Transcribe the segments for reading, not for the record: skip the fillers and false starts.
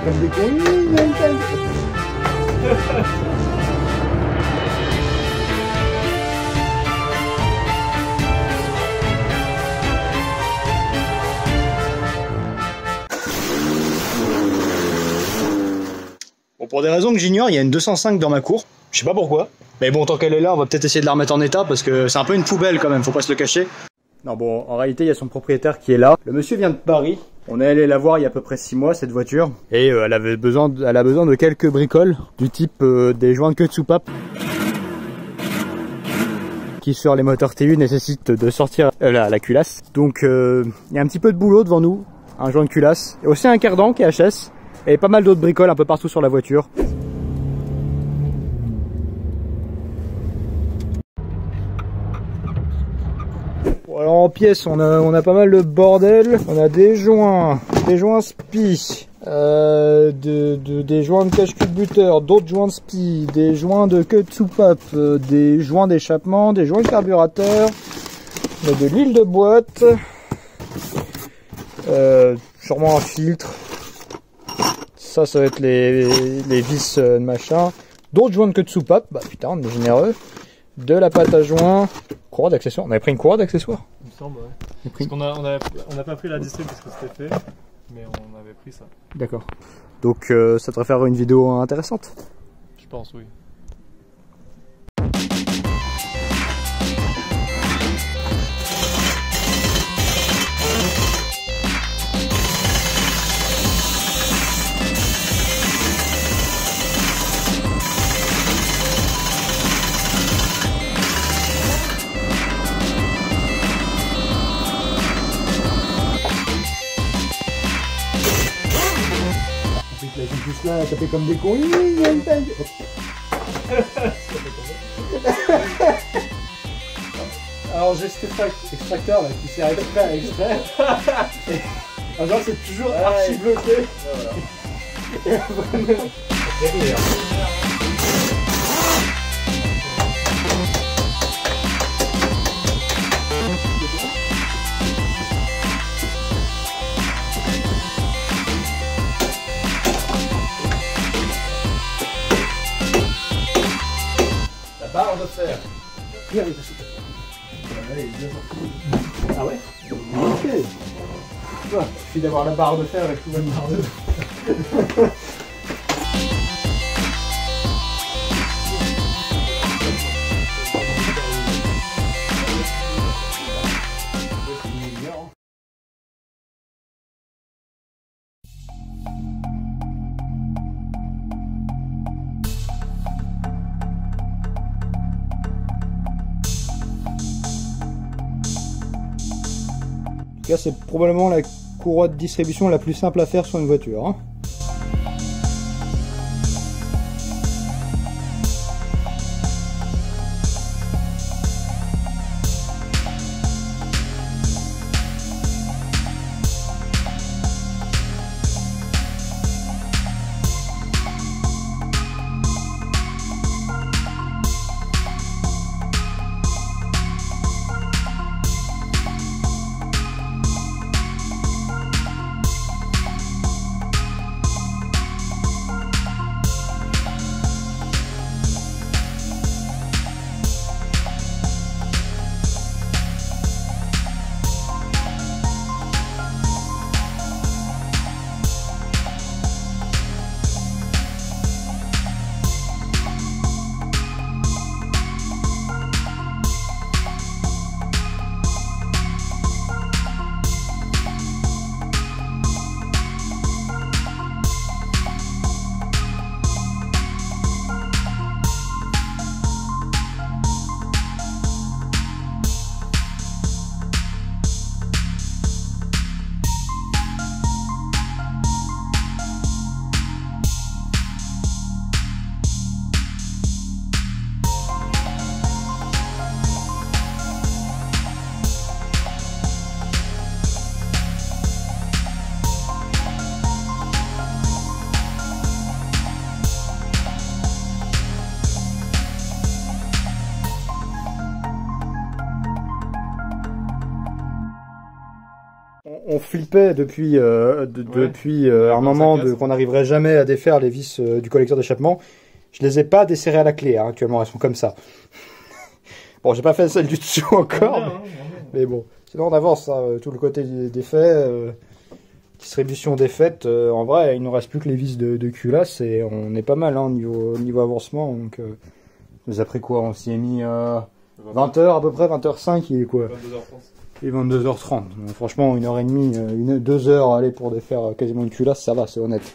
comme des cons. Bon, pour des raisons que j'ignore, il y a une 205 dans ma cour. Je sais pas pourquoi. Mais bon, tant qu'elle est là, on va peut-être essayer de la remettre en état parce que c'est un peu une poubelle quand même, faut pas se le cacher. Non bon, en réalité, il y a son propriétaire qui est là. Le monsieur vient de Paris. On est allé la voir il y a à peu près 6 mois, cette voiture. Et elle a besoin de quelques bricoles, du type des joints de queue de soupape, qui sur les moteurs TU nécessitent de sortir la culasse. Donc il y a un petit peu de boulot devant nous, un joint de culasse. Et aussi un cardan qui est HS. Et pas mal d'autres bricoles un peu partout sur la voiture. Bon, alors en pièces, on a pas mal de bordel. On a des joints spi, des joints de cache-culbuteur, d'autres joints de spi, des joints de queue de soupape, des joints d'échappement, des joints de carburateur, on a de l'huile de boîte, sûrement un filtre. Ça va être les vis machin. D'autres joints de queue de soupape, bah putain, on est généreux. De la pâte à joint, courroie d'accessoires. On avait pris une courroie d'accessoires. Il me semble, ouais. Parce qu'on a pas pris la distrib parce que c'était fait, mais on avait pris ça. D'accord. Donc ça devrait faire une vidéo intéressante. Je pense, oui. Ils sont tous là à taper comme des cons. Alors j'ai cet extracteur là qui sert exprès à extraire. Et, genre c'est toujours archi bloqué. Voilà. Barre de fer. Ah ouais? Ok. Il suffit d'avoir la barre de fer et tout le barre de fer. En tout cas, c'est probablement la courroie de distribution la plus simple à faire sur une voiture. Hein. on flippait depuis, un moment qu'on n'arriverait jamais à défaire les vis du collecteur d'échappement. Je les ai pas desserrées à la clé, hein, actuellement, elles sont comme ça. Bon, j'ai pas fait celle du dessous encore, mais bon. Sinon, on avance, hein, tout le côté des faits, distribution des fêtes. En vrai, il nous reste plus que les vis de culasse et on est pas mal hein, niveau avancement. Donc, mais après quoi, on s'y est mis 20h à peu près, 20h05, il est quoi 22h30. Il est 22h30. Donc, franchement, 1h30, 2 heures aller pour défaire quasiment une culasse, ça va, c'est honnête.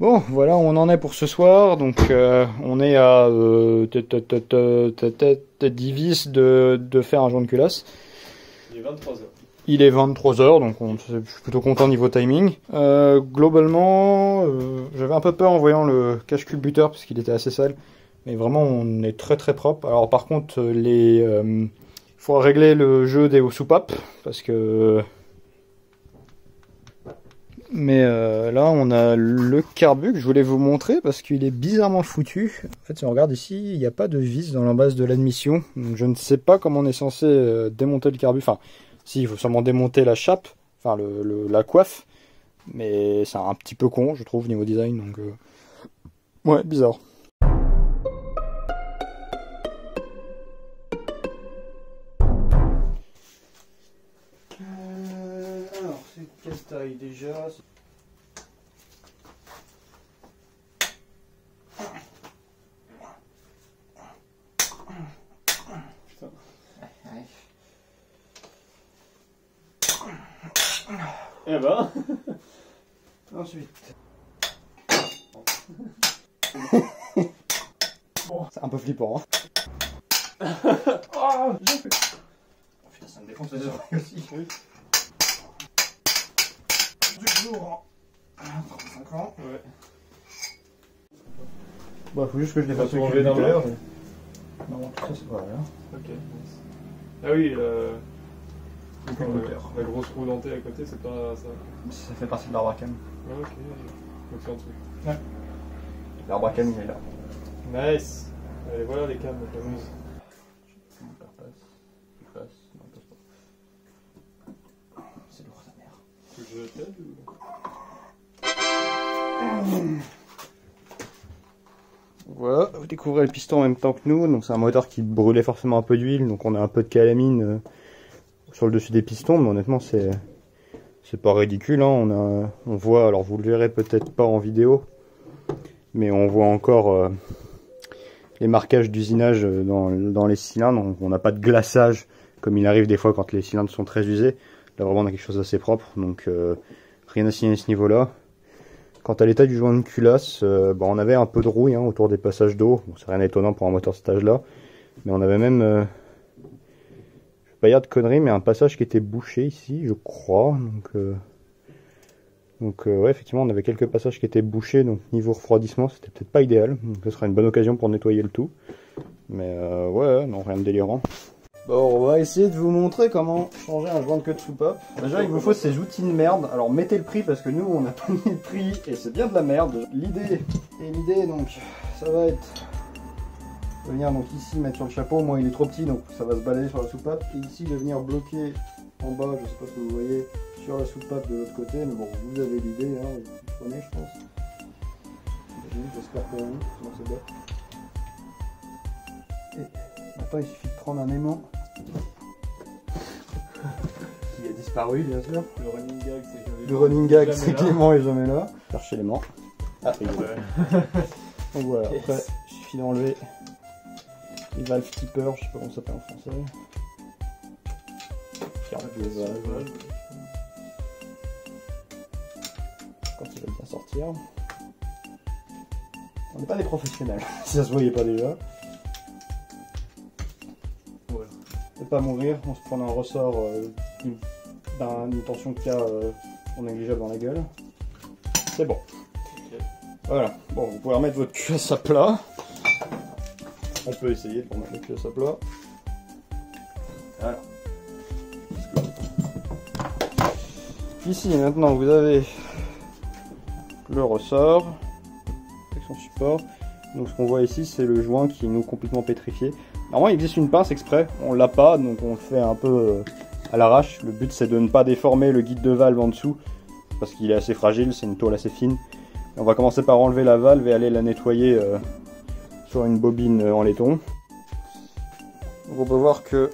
Bon, voilà où on en est pour ce soir. Donc, on est à 10 vis de faire un joint de culasse. Il est 23h. Il est 23h, donc je suis plutôt content niveau timing. Globalement, j'avais un peu peur en voyant le cache-culbuteur parce qu'il était assez sale. Mais vraiment, on est très très propre. Alors par contre, il faut régler le jeu des soupapes parce que... Mais là, on a le carbu que je voulais vous montrer parce qu'il est bizarrement foutu. En fait, si on regarde ici, il n'y a pas de vis dans l'embase de l'admission. Donc, je ne sais pas comment on est censé démonter le carbu. Enfin, si, il faut sûrement démonter la chape, enfin la coiffe. Mais c'est un petit peu con, je trouve, niveau design. Donc, ouais, bizarre. Alors, c'est quelle taille déjà? Eh ben. Ensuite. C'est un peu flippant. Hein. Oh, putain, ça me défonce les oreilles aussi. Oui. Du jour. 35 ans. Ouais. Bah, faut juste que je les fasse enlever d'un l'heure. Non, tout ça c'est pas là. Ok. Ah oui, la grosse roue dentée à côté, c'est pas ça. Ça fait partie de l'arbre à cam. Ah, ok. Donc c'est en dessous. Ouais. L'arbre à cam il est là. Nice. Allez, voilà les cams, la fameuse. C'est lourd sa mère. Tu veux que je t'aide ou... Voilà, vous découvrez le piston en même temps que nous, donc c'est un moteur qui brûlait forcément un peu d'huile, donc on a un peu de calamine sur le dessus des pistons, mais honnêtement c'est pas ridicule, hein. On voit, alors vous le verrez peut-être pas en vidéo, mais on voit encore les marquages d'usinage dans les cylindres, donc on n'a pas de glaçage comme il arrive des fois quand les cylindres sont très usés. Là vraiment on a quelque chose d'assez propre, donc rien à signaler à ce niveau-là. Quant à l'état du joint de culasse, on avait un peu de rouille hein, autour des passages d'eau. Bon, c'est rien d'étonnant pour un moteur de cet âge-là. Mais on avait même, je vais pas dire de conneries, mais un passage qui était bouché ici, je crois. Donc ouais, effectivement, on avait quelques passages qui étaient bouchés. Donc niveau refroidissement, c'était peut-être pas idéal. Donc ce sera une bonne occasion pour nettoyer le tout. Mais ouais, non, rien de délirant. Bon, on va essayer de vous montrer comment changer un joint de queue de soupape. Déjà, il vous faut ces outils de merde. Alors, mettez le prix parce que nous, on n'a pas mis le prix et c'est bien de la merde. L'idée, donc, ça va être Je vais venir donc ici mettre sur le chapeau. Moi il est trop petit donc ça va se balader sur la soupape. Et ici je vais venir bloquer en bas, je sais pas si vous voyez, sur la soupape de l'autre côté. Mais bon, vous avez l'idée, hein, vous prenez je pense. J'espère pour vous, sinon c'est bête. Et maintenant il suffit de prendre un aimant qui a disparu bien sûr. Le running gag c'est Clément est jamais là. Chercher l'aimant. Ah, il est là. Donc voilà, après il suffit d'enlever les valves tipper, je sais pas comment ça s'appelle en français. Les valves. Quand il va bien sortir. On n'est pas des professionnels, si ça se voyait pas déjà. Voilà. Ne pas mourir en se prenant un ressort d'une tension de cas non négligeable dans la gueule. C'est bon. Okay. Voilà. Bon, vous pouvez remettre votre cuisse à plat. On peut essayer de remettre la cuisse à plat. Voilà. Ici, maintenant, vous avez le ressort avec son support. Donc, ce qu'on voit ici, c'est le joint qui est complètement pétrifié. Normalement, il existe une pince exprès. On l'a pas, donc on le fait un peu à l'arrache. Le but, c'est de ne pas déformer le guide de valve en dessous parce qu'il est assez fragile. C'est une tôle assez fine. Et on va commencer par enlever la valve et aller la nettoyer sur une bobine en laiton. Donc, on peut voir que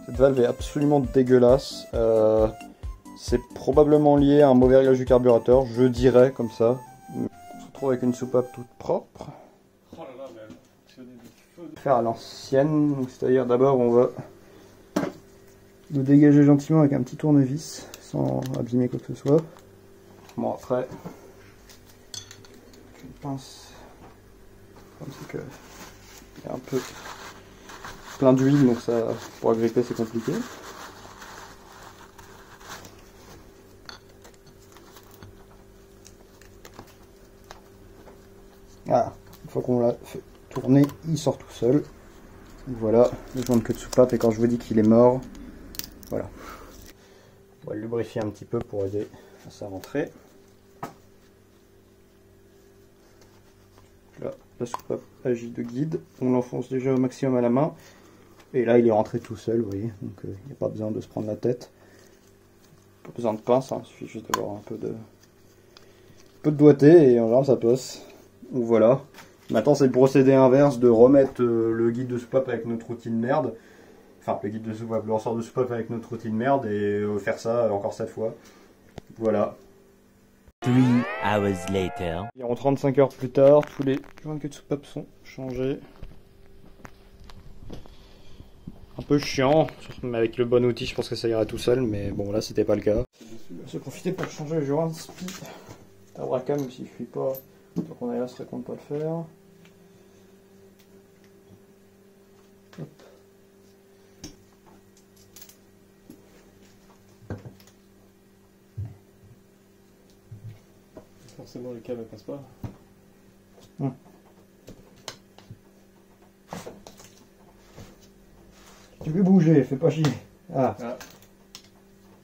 cette valve est absolument dégueulasse. C'est probablement lié à un mauvais réglage du carburateur, je dirais comme ça. On se retrouve avec une soupape toute propre. Oh là là, mais elle a fonctionné de feu. Faire à l'ancienne, c'est-à-dire d'abord on va le dégager gentiment avec un petit tournevis, sans abîmer quoi que ce soit. Bon après, une pince comme ça que il y a un peu plein d'huile, donc ça pour agripper c'est compliqué. Ah, une fois qu'on l'a fait tourner, il sort tout seul. Voilà, le joint de queue de soupape, et quand je vous dis qu'il est mort, voilà. On va le lubrifier un petit peu pour aider à sa rentrée. Là, la soupape agit de guide, on l'enfonce déjà au maximum à la main, et là il est rentré tout seul, vous voyez, donc il n'y a pas besoin de se prendre la tête. Pas besoin de pince, hein, il suffit juste d'avoir un peu de doigté, et en général ça passe. Donc voilà. Maintenant c'est le procédé inverse de remettre le guide de soupape avec notre outil de merde. Enfin le guide de soupape, le ressort de soupape avec notre outil de merde et faire ça encore 7 fois. Voilà. 3 hours later. Environ 35 heures plus tard, tous les joints de queue de soupape sont changés. Un peu chiant, mais avec le bon outil je pense que ça ira tout seul, mais bon là c'était pas le cas. Je vais profiter pour changer le joint de spi. Abracam, même s'il ne fuit pas. Donc on est là, serait con de pas le faire. Hop. Forcément le câble ne passe pas. Tu peux bouger, fais pas chier. Ah. Ah.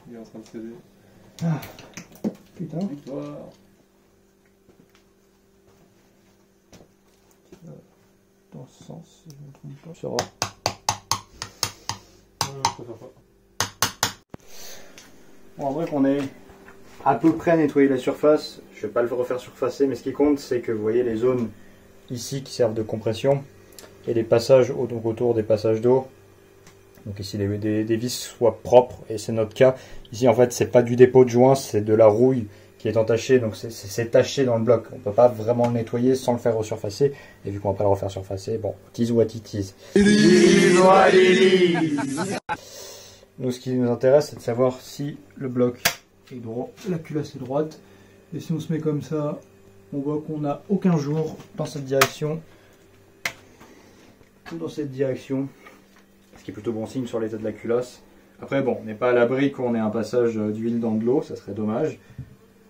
Il est en train de céder. Ah. Putain. Victoire. Dans ce sens, si je ne me trompe pas. Ça va. Je préfère pas. Bon, en vrai qu'on est à peu près nettoyé la surface, je vais pas le refaire surfacer, mais ce qui compte c'est que vous voyez les zones ici qui servent de compression et les passages donc autour des passages d'eau. Donc ici des vis soient propres, et c'est notre cas. Ici en fait c'est pas du dépôt de joint, c'est de la rouille qui est entachée, donc c'est taché dans le bloc. On peut pas vraiment le nettoyer sans le faire resurfacer, et vu qu'on va pas le refaire surfacer, bon, tease what it is. Nous ce qui nous intéresse c'est de savoir si le bloc est droit, la culasse est droite, et si on se met comme ça, on voit qu'on n'a aucun jour dans cette direction, ou dans cette direction. Ce qui est plutôt bon signe sur l'état de la culasse. Après bon, on n'est pas à l'abri qu'on ait un passage d'huile dans de l'eau, ça serait dommage,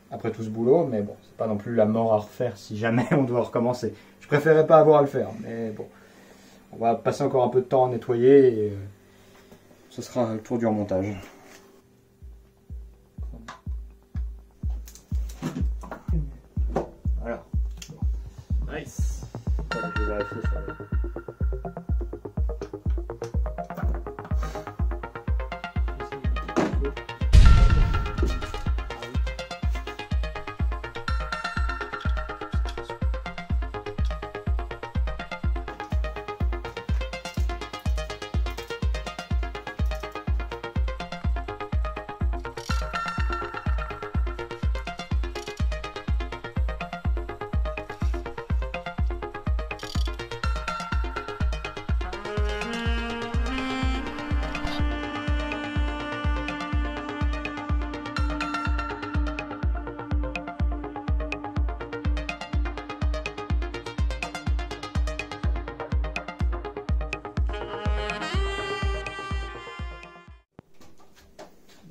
après tout ce boulot, mais bon, c'est pas non plus la mort à refaire si jamais on doit recommencer. Je préférerais pas avoir à le faire, mais bon, on va passer encore un peu de temps à nettoyer, et ce sera le tour du remontage. Voilà. Nice. Voilà, je vais vérifier ça.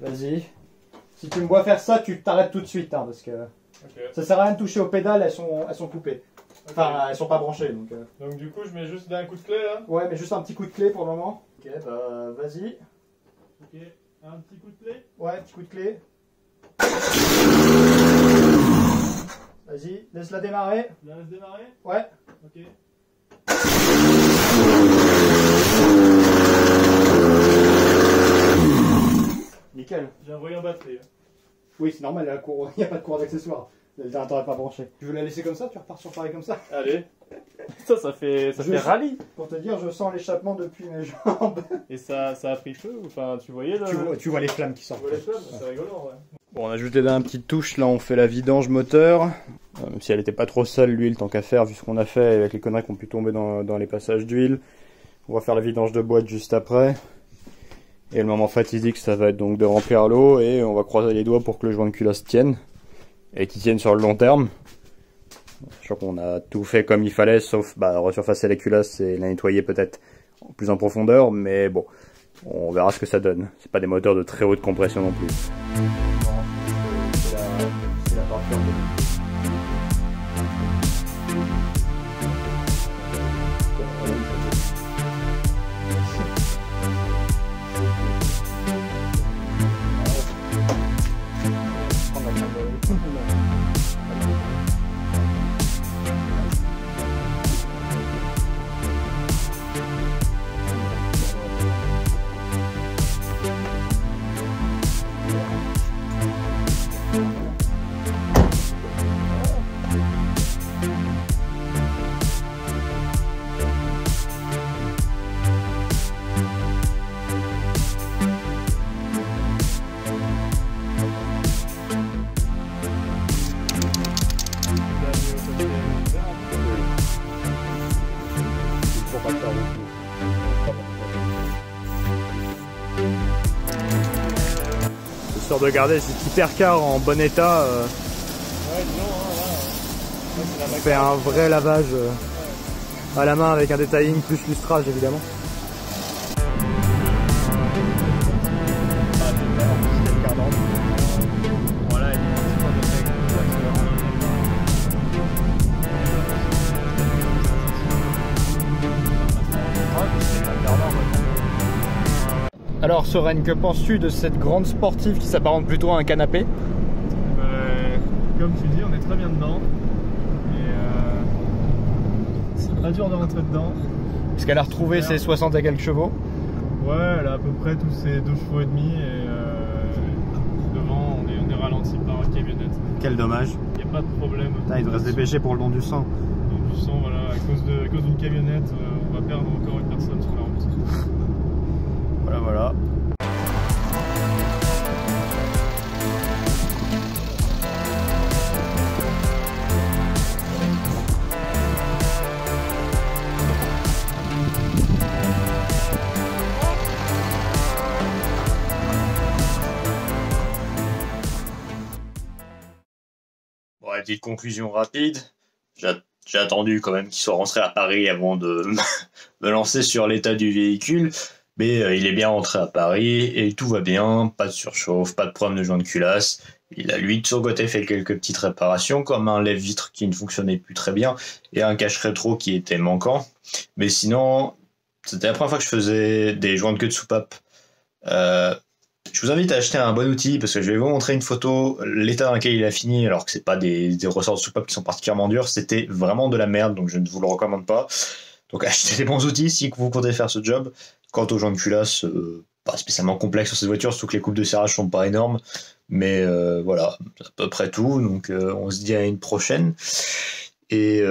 Vas-y. Si tu me vois faire ça, tu t'arrêtes tout de suite, hein, parce que ça sert à rien de toucher aux pédales, elles sont coupées. Enfin, elles sont pas branchées, donc... Donc du coup, je mets juste là un coup de clé, là. Ouais, mais juste un petit coup de clé pour le moment. Ok, bah vas-y. Ok, un petit coup de clé. Ouais, petit coup de clé. Vas-y, laisse-la démarrer. Je la laisse démarrer. Ouais. Ok. Nickel. J'ai envoyé en batterie. Oui, c'est normal, il n'y a pas de courant d'accessoire. T'aurais pas branché. Tu veux la laisser comme ça? Tu repars sur pareil comme ça? Allez. Ça fait rallye. Pour te dire, je sens l'échappement depuis mes jambes. Et ça a pris feu? Enfin, tu voyais là? Tu vois les flammes qui sortent. Tu vois les flammes? C'est rigolo, ouais. Bon, on a ajouté là une petite touche, là on fait la vidange moteur. Même si elle était pas trop sale l'huile, tant qu'à faire, vu ce qu'on a fait avec les conneries qui ont pu tomber dans les passages d'huile. On va faire la vidange de boîte juste après. Et le moment fatidique, ça va être donc de remplir l'eau et on va croiser les doigts pour que le joint de culasse tienne. Et qu'il tienne sur le long terme. Je crois qu'on a tout fait comme il fallait, sauf resurfacer la culasse et la nettoyer peut-être plus en profondeur, mais bon, on verra ce que ça donne. C'est pas des moteurs de très haute compression non plus. Histoire de garder cet hypercar en bon état, Ouais, disons, hein, on fait un vrai lavage à la main avec un detailing plus lustrage évidemment. Voilà, Alors Soren, que penses-tu de cette grande sportive qui s'apparente plutôt à un canapé? Comme tu dis, on est très bien dedans. Et c'est pas dur de rentrer dedans. Est-ce qu'elle a retrouvé ses 60 et quelques chevaux? Ouais, elle a à peu près tous ses 2 chevaux et demi. Et devant, on est ralenti par une camionnette. Quel dommage. Il n'y a pas de problème. Putain, il devrait se dépêcher pour le don du sang. Donc du sang, voilà, à cause d'une camionnette, on va perdre encore une personne sur la route. Voilà. Bon, la petite conclusion rapide. J'ai attendu quand même qu'il soit rentré à Paris avant de me lancer sur l'état du véhicule. Mais il est bien rentré à Paris et tout va bien, pas de surchauffe, pas de problème de joint de culasse. Il a lui de son côté fait quelques petites réparations comme un lève-vitre qui ne fonctionnait plus très bien et un cache rétro qui était manquant. Mais sinon, c'était la première fois que je faisais des joints de queue de soupape Je vous invite à acheter un bon outil parce que je vais vous montrer une photo, l'état dans lequel il a fini, alors que c'est pas des ressorts de soupape qui sont particulièrement durs, c'était vraiment de la merde, donc je ne vous le recommande pas. Donc achetez des bons outils si vous comptez faire ce job. Quant aux jantes culasse, pas spécialement complexe sur cette voiture, surtout que les coupes de serrage sont pas énormes. Mais voilà, c'est à peu près tout. Donc on se dit à une prochaine. Et